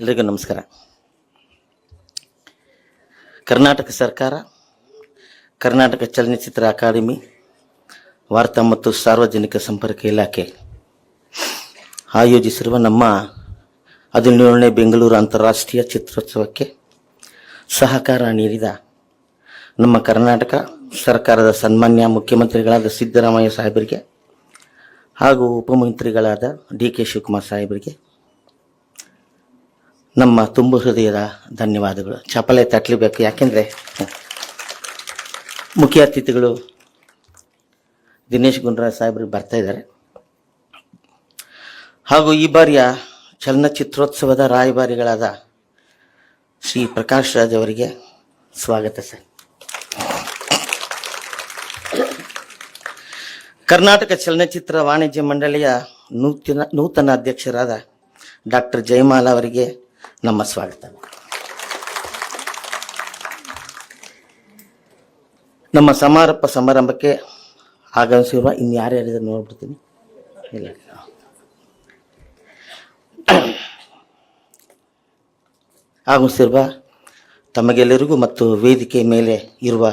ಎಲ್ರಿಗೂ ನಮಸ್ಕಾರ. ಕರ್ನಾಟಕ ಸರ್ಕಾರ, ಕರ್ನಾಟಕ ಚಲನಚಿತ್ರ ಅಕಾಡೆಮಿ, ವಾರ್ತಾ ಮತ್ತು ಸಾರ್ವಜನಿಕ ಸಂಪರ್ಕ ಇಲಾಖೆ ಆಯೋಜಿಸಿರುವ ನಮ್ಮ 17ನೇ ಬೆಂಗಳೂರು ಅಂತಾರಾಷ್ಟ್ರೀಯ ಚಿತ್ರೋತ್ಸವಕ್ಕೆ ಸಹಕಾರ ನೀಡಿದ ನಮ್ಮ ಕರ್ನಾಟಕ ಸರ್ಕಾರದ ಸನ್ಮಾನ್ಯ ಮುಖ್ಯಮಂತ್ರಿಗಳಾದ ಸಿದ್ದರಾಮಯ್ಯ ಸಾಹೇಬರಿಗೆ ಹಾಗೂ ಉಪಮುಖ್ಯಮಂತ್ರಿಗಳಾದ ಡಿ ಕೆ ಶಿವಕುಮಾರ್ ಸಾಹೇಬರಿಗೆ ನಮ್ಮ ತುಂಬ ಹೃದಯದ ಧನ್ಯವಾದಗಳು. ಚಪಲೆ ತಟ್ಟಲೇಬೇಕು, ಯಾಕೆಂದರೆ ಮುಖ್ಯ ಅತಿಥಿಗಳು ದಿನೇಶ್ ಗುಂಡೂರಾವ್ ಸಾಹೇಬರು ಬರ್ತಾ ಇದ್ದಾರೆ. ಹಾಗೂ ಈ ಬಾರಿಯ ಚಲನಚಿತ್ರೋತ್ಸವದ ರಾಯಭಾರಿಗಳಾದ ಶ್ರೀ ಪ್ರಕಾಶ್ ರಾಜ್ ಅವರಿಗೆ ಸ್ವಾಗತ ಸರ್. ಕರ್ನಾಟಕ ಚಲನಚಿತ್ರ ವಾಣಿಜ್ಯ ಮಂಡಳಿಯ ನೂತನ ಅಧ್ಯಕ್ಷರಾದ ಡಾಕ್ಟರ್ ಜಯಮಾಲಾ ಅವರಿಗೆ ನಮ್ಮ ಸ್ವಾಗತ. ನಮ್ಮ ಸಮಾರಂಭಕ್ಕೆ ಆಗಮಿಸಿರುವ ಇನ್ಯಾರ್ಯಾರಿದ್ದಾರೆ ನೋಡ್ಬಿಡ್ತೀನಿ. ಇಲ್ಲ, ಆಗಮಿಸಿರುವ ತಮಗೆಲ್ಲರಿಗೂ ಮತ್ತು ವೇದಿಕೆ ಮೇಲೆ ಇರುವ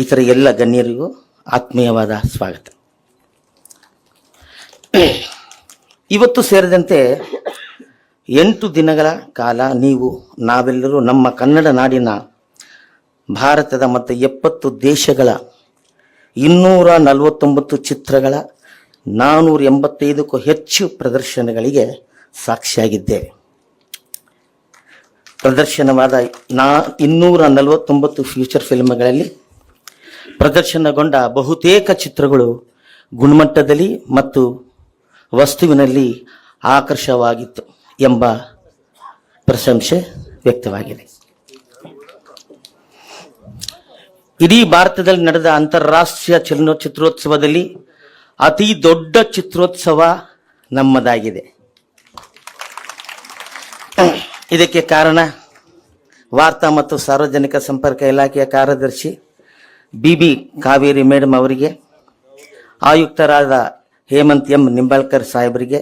ಇತರ ಎಲ್ಲ ಗಣ್ಯರಿಗೂ ಆತ್ಮೀಯವಾದ ಸ್ವಾಗತ. ಇವತ್ತು ಸೇರಿದಂತೆ 8 ದಿನಗಳ ಕಾಲ ನಾವೆಲ್ಲರೂ ನಮ್ಮ ಕನ್ನಡ ನಾಡಿನ ಭಾರತದ ಮತ್ತು 70 ದೇಶಗಳ 249 ಚಿತ್ರಗಳ 485ಕ್ಕೂ ಹೆಚ್ಚು ಪ್ರದರ್ಶನಗಳಿಗೆ ಸಾಕ್ಷಿಯಾಗಿದ್ದೇವೆ. ಪ್ರದರ್ಶನವಾದ 249 ಫ್ಯೂಚರ್ ಫಿಲ್ಮ್ಗಳಲ್ಲಿ ಪ್ರದರ್ಶನಗೊಂಡ ಬಹುತೇಕ ಚಿತ್ರಗಳು ಗುಣಮಟ್ಟದಲ್ಲಿ ಮತ್ತು ವಸ್ತುವಿನಲ್ಲಿ ಆಕರ್ಷವಾಗಿತ್ತು ಎಂಬ ಪ್ರಶಂಸೆ ವ್ಯಕ್ತವಾಗಿದೆ. ಇಡೀ ಭಾರತದಲ್ಲಿ ನಡೆದ ಅಂತಾರಾಷ್ಟ್ರೀಯ ಚಲನಚಿತ್ರೋತ್ಸವದಲ್ಲಿ ಅತಿ ದೊಡ್ಡ ಚಿತ್ರೋತ್ಸವ ನಮ್ಮದಾಗಿದೆ. ಇದಕ್ಕೆ ಕಾರಣ ವಾರ್ತಾ ಮತ್ತು ಸಾರ್ವಜನಿಕ ಸಂಪರ್ಕ ಇಲಾಖೆಯ ಕಾರ್ಯದರ್ಶಿ ಬಿ ಕಾವೇರಿ ಮೇಡಮ್ ಅವರಿಗೆ, ಆಯುಕ್ತರಾದ ಹೇಮಂತ್ ಎಂ ನಿಂಬಾಳ್ಕರ್ ಸಾಹೇಬರಿಗೆ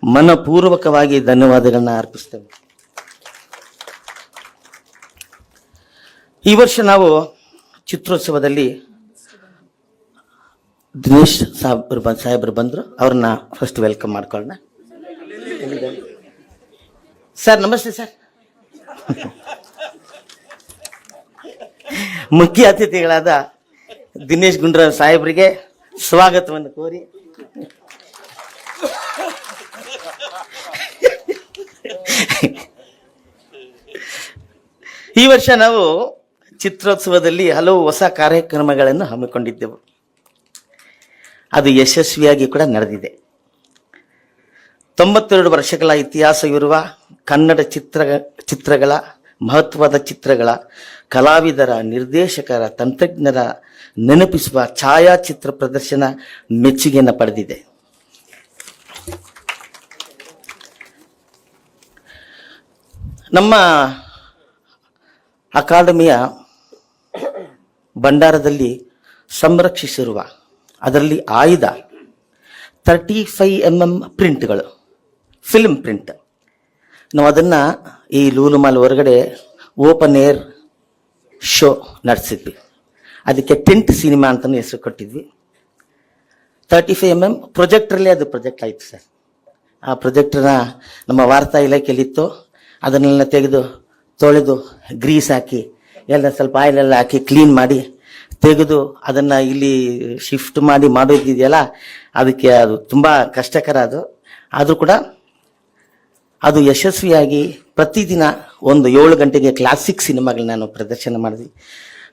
ಮನಪೂರ್ವಕವಾಗಿ ಧನ್ಯವಾದಗಳನ್ನ ಅರ್ಪಿಸ್ತೇವೆ. ಈ ವರ್ಷ ನಾವು ಚಿತ್ರೋತ್ಸವದಲ್ಲಿ ದಿನೇಶ್ ಸಾಹೇಬರು ಬಂದರು. ಅವ್ರನ್ನ ಫಸ್ಟ್ ವೆಲ್ಕಮ್ ಮಾಡ್ಕೊಳ್ಳೋಣ. ಸರ್ ನಮಸ್ತೆ ಸರ್. ಮುಖ್ಯ ಅತಿಥಿಗಳಾದ ದಿನೇಶ್ ಗುಂಡೂರಾವ್ ಸಾಹೇಬರಿಗೆ ಸ್ವಾಗತವನ್ನು ಕೋರಿ ಈ ವರ್ಷ ನಾವು ಚಿತ್ರೋತ್ಸವದಲ್ಲಿ ಹಲವು ಹೊಸ ಕಾರ್ಯಕ್ರಮಗಳನ್ನು ಹಮ್ಮಿಕೊಂಡಿದ್ದೆವು. ಅದು ಯಶಸ್ವಿಯಾಗಿ ಕೂಡ ನಡೆದಿದೆ. 92 ವರ್ಷಗಳ ಇತಿಹಾಸವಿರುವ ಕನ್ನಡ ಚಿತ್ರಗಳ ಮಹತ್ವದ ಚಿತ್ರಗಳ ಕಲಾವಿದರ, ನಿರ್ದೇಶಕರ, ತಂತ್ರಜ್ಞರ ನೆನಪಿಸುವ ಛಾಯಾಚಿತ್ರ ಪ್ರದರ್ಶನ ಮೆಚ್ಚುಗೆಯನ್ನು ಪಡೆದಿದೆ. ನಮ್ಮ ಅಕಾಡೆಮಿಯ ಭಂಡಾರದಲ್ಲಿ ಸಂರಕ್ಷಿಸಿರುವ, ಅದರಲ್ಲಿ ಆಯ್ದ 35 mm ಪ್ರಿಂಟ್ಗಳು, ಫಿಲ್ಮ್ ಪ್ರಿಂಟ್, ನಾವು ಅದನ್ನು ಈ ಲೂಲುಮಾಲ್ ಹೊರಗಡೆ ಓಪನ್ ಏರ್ ಶೋ ನಡೆಸಿದ್ವಿ. ಅದಕ್ಕೆ ಟೆಂಟ್ ಸಿನಿಮಾ ಅಂತಲೂ ಹೆಸರು ಕೊಟ್ಟಿದ್ವಿ. 35 mm ಪ್ರೊಜೆಕ್ಟ್ರಲ್ಲಿ ಅದು ಪ್ರೊಜೆಕ್ಟ್ ಆಯಿತು ಸರ್. ಆ ಪ್ರೊಜೆಕ್ಟರ್ನ ನಮ್ಮ ವಾರ್ತಾ ಇಲಾಖೆಯಲ್ಲಿತ್ತು. ಅದನ್ನೆಲ್ಲ ತೊಳೆದು ಗ್ರೀಸ್ ಹಾಕಿ ಎಲ್ಲ ಸ್ವಲ್ಪ ಆಯಿಲೆಲ್ಲ ಹಾಕಿ ಕ್ಲೀನ್ ಮಾಡಿ ತೆಗೆದು ಅದನ್ನು ಇಲ್ಲಿ ಶಿಫ್ಟ್ ಮಾಡೋದಿದೆಯಲ್ಲ, ಅದಕ್ಕೆ ಅದು ತುಂಬ ಕಷ್ಟಕರ. ಆದರೂ ಕೂಡ ಅದು ಯಶಸ್ವಿಯಾಗಿ ಪ್ರತಿದಿನ ಒಂದು 7 ಗಂಟೆಗೆ ಕ್ಲಾಸಿಕ್ ಸಿನಿಮಾಗಳನ್ನ ನಾನು ಪ್ರದರ್ಶನ ಮಾಡಿದ್ವಿ.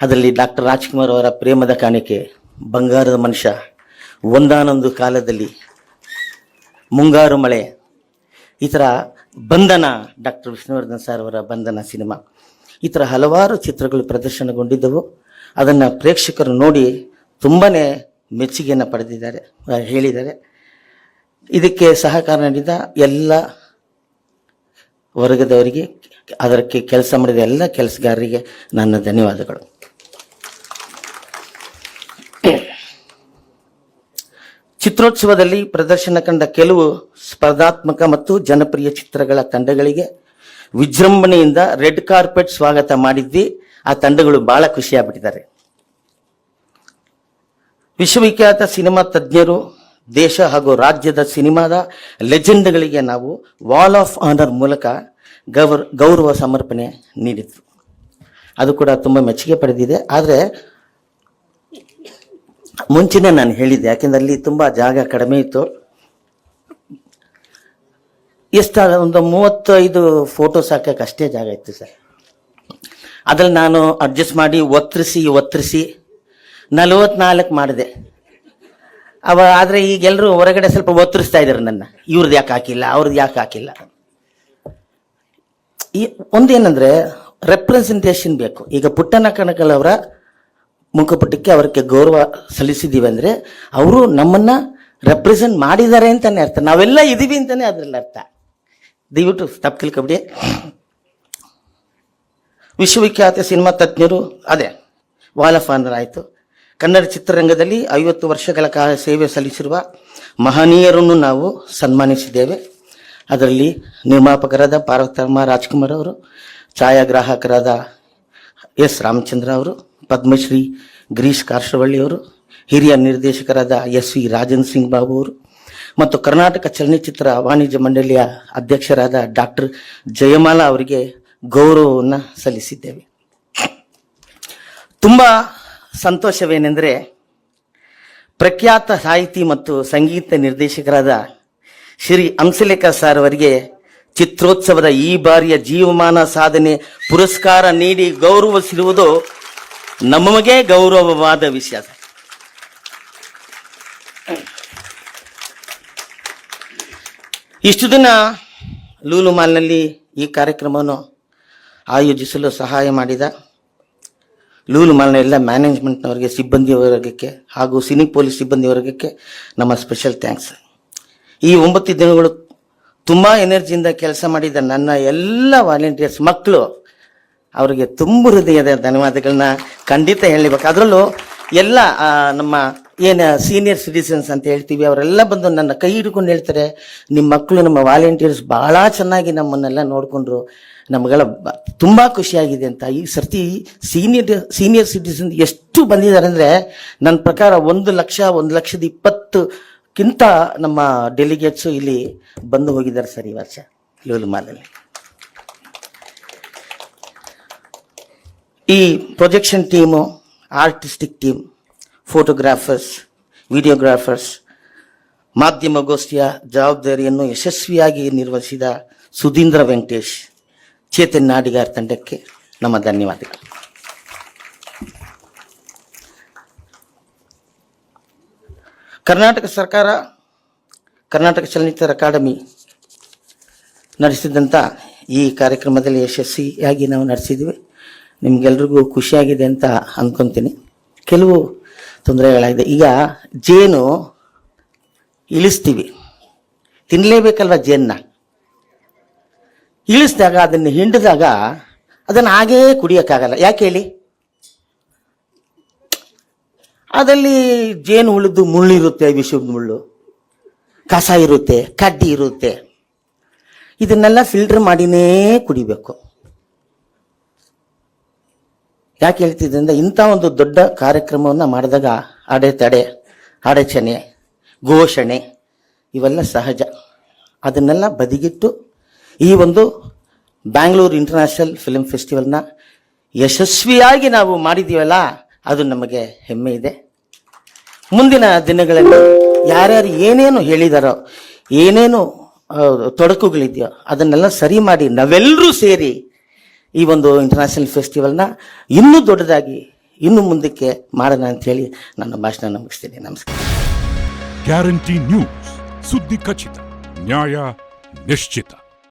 ಅದರಲ್ಲಿ ಡಾಕ್ಟರ್ ರಾಜ್ಕುಮಾರ್ ಅವರ ಪ್ರೇಮದ ಕಾಣಿಕೆ, ಬಂಗಾರದ ಮನುಷ್ಯ, ಒಂದಾನೊಂದು ಕಾಲದಲ್ಲಿ, ಮುಂಗಾರು ಮಳೆ, ಈ ಥರ ಬಂಧನ, ಡಾಕ್ಟರ್ ವಿಷ್ಣುವರ್ಧನ್ ಸರ್ ಅವರ ಬಂಧನ ಸಿನಿಮಾ, ಈ ಥರ ಹಲವಾರು ಚಿತ್ರಗಳು ಪ್ರದರ್ಶನಗೊಂಡಿದ್ದವು. ಅದನ್ನು ಪ್ರೇಕ್ಷಕರು ನೋಡಿ ತುಂಬಾ ಮೆಚ್ಚುಗೆಯನ್ನು ಹೇಳಿದ್ದಾರೆ. ಇದಕ್ಕೆ ಸಹಕಾರ ನೀಡಿದ ಎಲ್ಲ ವರ್ಗದವರಿಗೆ, ಅದಕ್ಕೆ ಕೆಲಸ ಮಾಡಿದ ಎಲ್ಲ ಕೆಲಸಗಾರರಿಗೆ ನನ್ನ ಧನ್ಯವಾದಗಳು. ಚಿತ್ರೋತ್ಸವದಲ್ಲಿ ಪ್ರದರ್ಶನ ಕಂಡ ಕೆಲವು ಸ್ಪರ್ಧಾತ್ಮಕ ಮತ್ತು ಜನಪ್ರಿಯ ಚಿತ್ರಗಳ ತಂಡಗಳಿಗೆ ವಿಜೃಂಭಣೆಯಿಂದ ರೆಡ್ ಕಾರ್ಪೆಟ್ ಸ್ವಾಗತ ಮಾಡಿದ್ವಿ. ಆ ತಂಡಗಳು ಬಹಳ ಖುಷಿಯಾಗ್ಬಿಟ್ಟಿದ್ದಾರೆ. ವಿಶ್ವವಿಖ್ಯಾತ ಸಿನಿಮಾ ತಜ್ಞರು, ದೇಶ ಹಾಗೂ ರಾಜ್ಯದ ಸಿನಿಮಾದ ಲೆಜೆಂಡ್ಗಳಿಗೆ ನಾವು ವಾಲ್ ಆಫ್ ಆನರ್ ಮೂಲಕ ಗೌರವ ಸಮರ್ಪಣೆ ನೀಡಿದ್ರು. ಅದು ಕೂಡ ತುಂಬ ಮೆಚ್ಚುಗೆ ಪಡೆದಿದೆ. ಆದರೆ ಮುಂಚೆನೇ ನಾನು ಹೇಳಿದ್ದೆ, ಯಾಕೆಂದ್ರೆ ಅಲ್ಲಿ ತುಂಬ ಜಾಗ ಕಡಿಮೆ ಇತ್ತು. ಒಂದು 35 ಫೋಟೋಸ್ ಹಾಕಕ್ಕೆ ಅಷ್ಟೇ ಜಾಗ ಇತ್ತು ಸರ್. ಅದ್ರಲ್ಲಿ ನಾನು ಅಡ್ಜಸ್ಟ್ ಮಾಡಿ ಒತ್ತರಿಸಿ 44 ಮಾಡಿದೆ. ಆದರೆ ಈಗೆಲ್ಲರೂ ಹೊರಗಡೆ ಸ್ವಲ್ಪ ಒತ್ತರಿಸ್ತಾ ಇದ್ದಾರೆ ನನ್ನ, ಇವ್ರದ್ದು ಯಾಕೆ ಹಾಕಿಲ್ಲ, ಅವ್ರದ್ದು ಯಾಕೆ ಹಾಕಿಲ್ಲ. ಈ ಒಂದೇನಂದ್ರೆ ರೆಪ್ರೆಸೆಂಟೇಷನ್ ಬೇಕು. ಈಗ ಪುಟ್ಟಣ್ಣ ಕಣಗಾಲ್ ಅವರ ಮುಖಪುಟಕ್ಕೆ ಅವರಿಗೆ ಗೌರವ ಸಲ್ಲಿಸಿದ್ದೀವಿ ಅಂದರೆ ಅವರು ನಮ್ಮನ್ನ ರೆಪ್ರೆಸೆಂಟ್ ಮಾಡಿದ್ದಾರೆ ಅಂತಾನೆ ಅರ್ಥ, ನಾವೆಲ್ಲ ಇದೀವಿ ಅಂತಾನೆ ಅದ್ರಲ್ಲಿ ಅರ್ಥ. ದಯವಿಟ್ಟು ತಪ್ಪು ತಿಳ್ಕೊಬಿಡಿ. ವಿಶ್ವವಿಖ್ಯಾತ ಸಿನಿಮಾ ತಜ್ಞರು, ಅದೇ ವಾಲ್ ಆಫ್ ಆನರ್ ಆಯಿತು. ಕನ್ನಡ ಚಿತ್ರರಂಗದಲ್ಲಿ 50 ವರ್ಷಗಳ ಕಾಲ ಸೇವೆ ಸಲ್ಲಿಸಿರುವ ಮಹನೀಯರನ್ನು ನಾವು ಸನ್ಮಾನಿಸಿದ್ದೇವೆ. ಅದರಲ್ಲಿ ನಿರ್ಮಾಪಕರಾದ ಪಾರ್ವತಮ್ಮ ರಾಜ್ಕುಮಾರ್ ಅವರು, ಛಾಯಾಗ್ರಾಹಕರಾದ ಎಸ್ ರಾಮಚಂದ್ರ ಅವರು, ಪದ್ಮಶ್ರೀ ಗಿರೀಶ್ ಕಾರಶವಳ್ಳಿ ಅವರು, ಹಿರಿಯ ನಿರ್ದೇಶಕರಾದ ಎಸ್ ವಿ ರಾಜನ್ ಸಿಂಗ್ ಬಾಬು ಅವರು ಮತ್ತು ಕರ್ನಾಟಕ ಚಲನಚಿತ್ರ ವಾಣಿಜ್ಯ ಮಂಡಳಿಯ ಅಧ್ಯಕ್ಷರಾದ ಡಾಕ್ಟರ್ ಜಯಮಾಲಾ ಅವರಿಗೆ ಗೌರವವನ್ನು ಸಲ್ಲಿಸಿದ್ದೇವೆ. ತುಂಬ ಸಂತೋಷವೇನೆಂದರೆ ಪ್ರಖ್ಯಾತ ಸಾಹಿತಿ ಮತ್ತು ಸಂಗೀತ ನಿರ್ದೇಶಕರಾದ ಶ್ರೀ ಹಂಸಲೇಖ ಸರ್ ಅವರಿಗೆ ಚಿತ್ರೋತ್ಸವದ ಈ ಬಾರಿಯ ಜೀವಮಾನ ಸಾಧನೆ ಪುರಸ್ಕಾರ ನೀಡಿ ಗೌರವಿಸಿರುವುದು ನಮಗೆ ಗೌರವವಾದ ವಿಷಯ. ಇಷ್ಟು ದಿನ ಲೂಲು ಮಾಲ್ನಲ್ಲಿ ಈ ಕಾರ್ಯಕ್ರಮವನ್ನು ಆಯೋಜಿಸಲು ಸಹಾಯ ಮಾಡಿದ ಲೂಲು ಮಾಲ್ನ ಎಲ್ಲ ಮ್ಯಾನೇಜ್ಮೆಂಟ್ನವರಿಗೆ, ಸಿಬ್ಬಂದಿ ವರ್ಗಕ್ಕೆ ಹಾಗೂ ಸಿನಿ ಪೊಲೀಸ್ ಸಿಬ್ಬಂದಿ ವರ್ಗಕ್ಕೆ ನಮ್ಮ ಸ್ಪೆಷಲ್ ಥ್ಯಾಂಕ್ಸ್. ಈ 9 ದಿನಗಳು ತುಂಬ ಎನರ್ಜಿಯಿಂದ ಕೆಲಸ ಮಾಡಿದ ನನ್ನ ಎಲ್ಲ ವಾಲಂಟಿಯರ್ಸ್ ಮಕ್ಕಳು, ಅವರಿಗೆ ತುಂಬ ಹೃದಯದ ಧನ್ಯವಾದಗಳನ್ನ ಖಂಡಿತ ಹೇಳಬೇಕು. ಅದರಲ್ಲೂ ಎಲ್ಲ ನಮ್ಮ ಏನು ಸೀನಿಯರ್ ಸಿಟಿಸನ್ಸ್ ಅಂತ ಹೇಳ್ತೀವಿ, ಅವರೆಲ್ಲ ಬಂದು ನನ್ನ ಕೈ ಹಿಡ್ಕೊಂಡು ಹೇಳ್ತಾರೆ, ನಿಮ್ಮ ಮಕ್ಕಳು, ನಮ್ಮ ವಾಲಂಟಿಯರ್ಸ್ ಭಾಳ ಚೆನ್ನಾಗಿ ನೋಡಿಕೊಂಡ್ರು, ನಮಗೆಲ್ಲ ತುಂಬ ಖುಷಿಯಾಗಿದೆ ಅಂತ. ಈ ಸರ್ತಿ ಸೀನಿಯರ್ ಸಿಟಿಸನ್ ಎಷ್ಟು ಬಂದಿದ್ದಾರೆ ಅಂದರೆ ನನ್ನ ಪ್ರಕಾರ 1,20,000 ನಮ್ಮ ಡೆಲಿಗೇಟ್ಸು ಇಲ್ಲಿ ಬಂದು ಹೋಗಿದ್ದಾರೆ ಸರ್ ಈ ವರ್ಷ ಲೂಲು ಮಾಲಲ್ಲಿ. ಈ projection team, artistic team, photographers, videographers, ಮಾಧ್ಯಮಗೋಷ್ಠಿಯ ಜವಾಬ್ದಾರಿಯನ್ನು ಯಶಸ್ವಿಯಾಗಿ ನಿರ್ವಹಿಸಿದ ಸುಧೀಂದ್ರ ವೆಂಕಟೇಶ್, ಚೇತನ್ ನಾಡಿಗಾರ್ ತಂಡಕ್ಕೆ ನಮ್ಮ ಧನ್ಯವಾದಗಳು. ಕರ್ನಾಟಕ ಸರ್ಕಾರ, ಕರ್ನಾಟಕ ಚಲನಚಿತ್ರ ಅಕಾಡೆಮಿ ನಡೆಸಿದಂಥ ಈ ಕಾರ್ಯಕ್ರಮದಲ್ಲಿ ಯಶಸ್ವಿಯಾಗಿ ನಾವು ನಡೆಸಿದ್ವಿ. ನಿಮ್ಗೆಲ್ರಿಗೂ ಖುಷಿಯಾಗಿದೆ ಅಂತ ಅಂದ್ಕೊತೀನಿ. ಕೆಲವು ತೊಂದರೆಗಳಾಗಿದೆ. ಈಗ ಜೇನು ಇಳಿಸ್ತೀವಿ, ತಿನ್ನಲೇಬೇಕಲ್ವ ಜೇನ್ನ. ಇಳಿಸಿದಾಗ ಅದನ್ನು ಹಿಂಡಿದಾಗ ಅದನ್ನು ಹಾಗೇ ಕುಡಿಯೋಕ್ಕಾಗಲ್ಲ. ಯಾಕೆ ಹೇಳಿ? ಅದರಲ್ಲಿ ಜೇನು ಹುಳಿದು ಮುಳ್ಳಿರುತ್ತೆ, ವಿಷದ ಮುಳ್ಳು, ಕಸ ಇರುತ್ತೆ, ಕಡ್ಡಿ ಇರುತ್ತೆ. ಇದನ್ನೆಲ್ಲ ಫಿಲ್ಟರ್ ಮಾಡಿನೇ ಕುಡಿಬೇಕು. ಯಾಕೆ ಹೇಳ್ತಿದ್ದೆ ಅಂದರೆ, ಇಂಥ ಒಂದು ದೊಡ್ಡ ಕಾರ್ಯಕ್ರಮವನ್ನು ಮಾಡಿದಾಗ ಅಡೆತಡೆ, ಅಡಚಣೆ, ಘೋಷಣೆ ಇವೆಲ್ಲ ಸಹಜ. ಅದನ್ನೆಲ್ಲ ಬದಿಗಿಟ್ಟು ಈ ಒಂದು ಬ್ಯಾಂಗ್ಳೂರು ಇಂಟರ್ನ್ಯಾಷನಲ್ ಫಿಲ್ಮ್ ಫೆಸ್ಟಿವಲ್ನ ಯಶಸ್ವಿಯಾಗಿ ನಾವು ಮಾಡಿದ್ದೀವಲ್ಲ, ಅದು ನಮಗೆ ಹೆಮ್ಮೆ ಇದೆ. ಮುಂದಿನ ದಿನಗಳಲ್ಲಿ ಯಾರ್ಯಾರು ಏನೇನು ಹೇಳಿದಾರೋ, ಏನೇನು ತೊಡಕುಗಳಿದೆಯೋ ಅದನ್ನೆಲ್ಲ ಸರಿ ಮಾಡಿ ನಾವೆಲ್ಲರೂ ಸೇರಿ ಈ ಒಂದು ಇಂಟರ್ನ್ಯಾಷನಲ್ ಫೆಸ್ಟಿವಲ್ನ ಇನ್ನೂ ದೊಡ್ಡದಾಗಿ ಇನ್ನು ಮುಂದಕ್ಕೆ ಮಾಡೋಣ ಅಂತ ಹೇಳಿ ನನ್ನ ಭಾಷಣ ಮುಗಿಸ್ತೀನಿ. ನಮಸ್ಕಾರ. ಗ್ಯಾರಂಟಿ ನ್ಯೂಸ್, ಸುದ್ದಿ ಖಚಿತ, ನ್ಯಾಯ ನಿಶ್ಚಿತ.